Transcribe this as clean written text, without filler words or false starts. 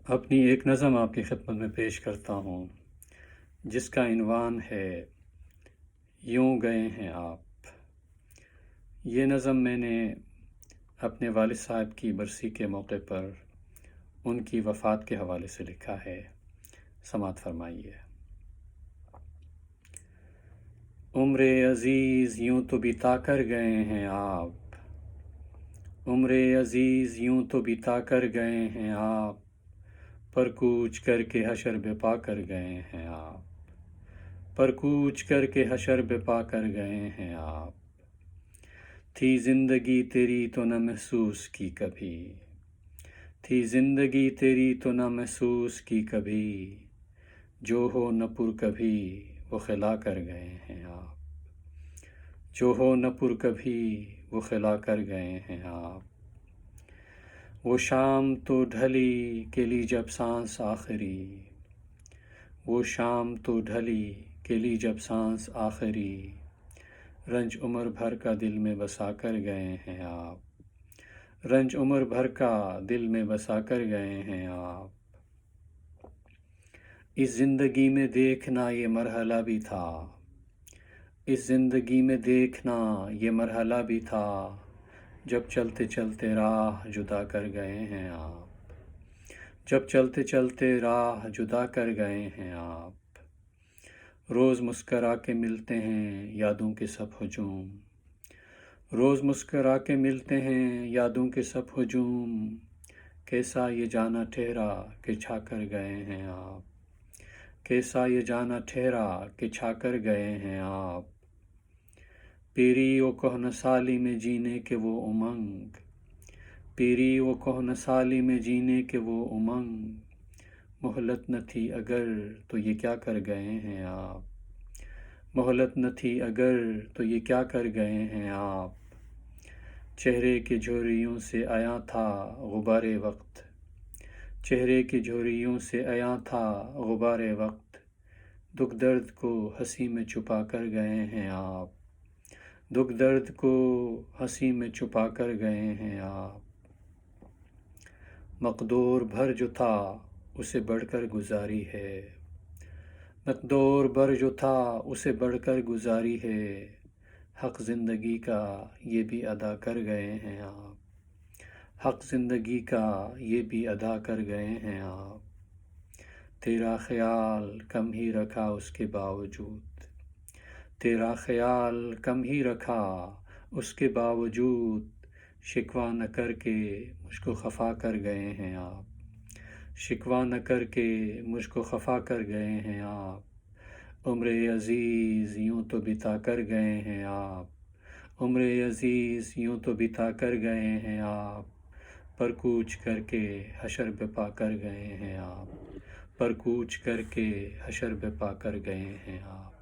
اپنی ایک نظم آپ کی خدمت میں پیش کرتا ہوں جس کا عنوان ہے یوں گئے ہیں آپ۔ یہ نظم میں نے اپنے والد صاحب کی برسی کے موقع پر ان کی وفات کے حوالے سے لکھا ہے، سماعت فرمائیے۔ عمر عزیز یوں تو بتا کر گئے ہیں آپ، عمر عزیز یوں تو بتا کر گئے ہیں آپ، پر کوچ کر کے حشر بپا کر گئے ہیں آپ، پر کوچ کر کے حشر بپا کر گئے ہیں آپ۔ تھی زندگی تیری تو نہ محسوس کی کبھی، تھی زندگی تیری تو نہ محسوس کی کبھی، جو ہو نہ پر کبھی وہ خلا کر گئے ہیں آپ، جو ہو نہ پر کبھی وہ خلا کر گئے ہیں آپ۔ وہ شام تو ڈھلی کہ لی جب سانس آخری، وہ شام تو ڈھلی کہ لی جب سانس آخری، رنج عمر بھر کا دل میں بسا کر گئے ہیں آپ، رنج عمر بھر کا دل میں بسا کر گئے ہیں آپ۔ اس زندگی میں دیکھنا یہ مرحلہ بھی تھا، اس زندگی میں دیکھنا یہ مرحلہ بھی تھا، جب چلتے چلتے راہ جدا کر گئے ہیں آپ، جب چلتے چلتے راہ جدا کر گئے ہیں آپ۔ روز مسکرا کے ملتے ہیں یادوں کے سب ہجوم، روز مسکرا کے ملتے ہیں یادوں کے سب ہجوم، کیسا یہ جانا ٹھہرا کہ چھا کر گئے ہیں آپ، کیسا یہ جانا ٹھہرا کہ چھا کر گئے ہیں آپ۔ پیری و کہن سالی میں جینے کے وہ امنگ، پیری و کہن سالی میں جینے کے وہ امنگ، مہلت نہ تھی اگر تو یہ کیا کر گئے ہیں آپ، مہلت نہ تھی اگر تو یہ کیا کر گئے ہیں آپ۔ چہرے کی جھریوں سے آیا تھا غبار وقت، چہرے کی جھریوں سے آیا تھا غبار وقت، دکھ درد کو ہنسی میں چھپا کر گئے ہیں آپ، دکھ درد کو ہنسی میں چھپا کر گئے ہیں آپ۔ مقدور بھر جو تھا اسے بڑھ کر گزاری ہے، مقدور بھر جو تھا اسے بڑھ کر گزاری ہے، حق زندگی کا یہ بھی ادا کر گئے ہیں آپ، حق زندگی کا یہ بھی ادا کر گئے ہیں آپ۔ تیرا خیال کم ہی رکھا اس کے باوجود، تیرا خیال کم ہی رکھا اس کے باوجود، شکوہ نہ کر کے مجھ کو خفا کر گئے ہیں آپ، شکوہ نہ کر کے مجھ کو خفا کر گئے ہیں آپ۔ عمر عزیز یوں تو بتا کر گئے ہیں آپ، عمر عزیز یوں تو بتا کر گئے ہیں آپ، پر کوچ کر کے حشر بپا کر گئے ہیں آپ، پر کوچ کر کے حشر بپا کر گئے ہیں آپ۔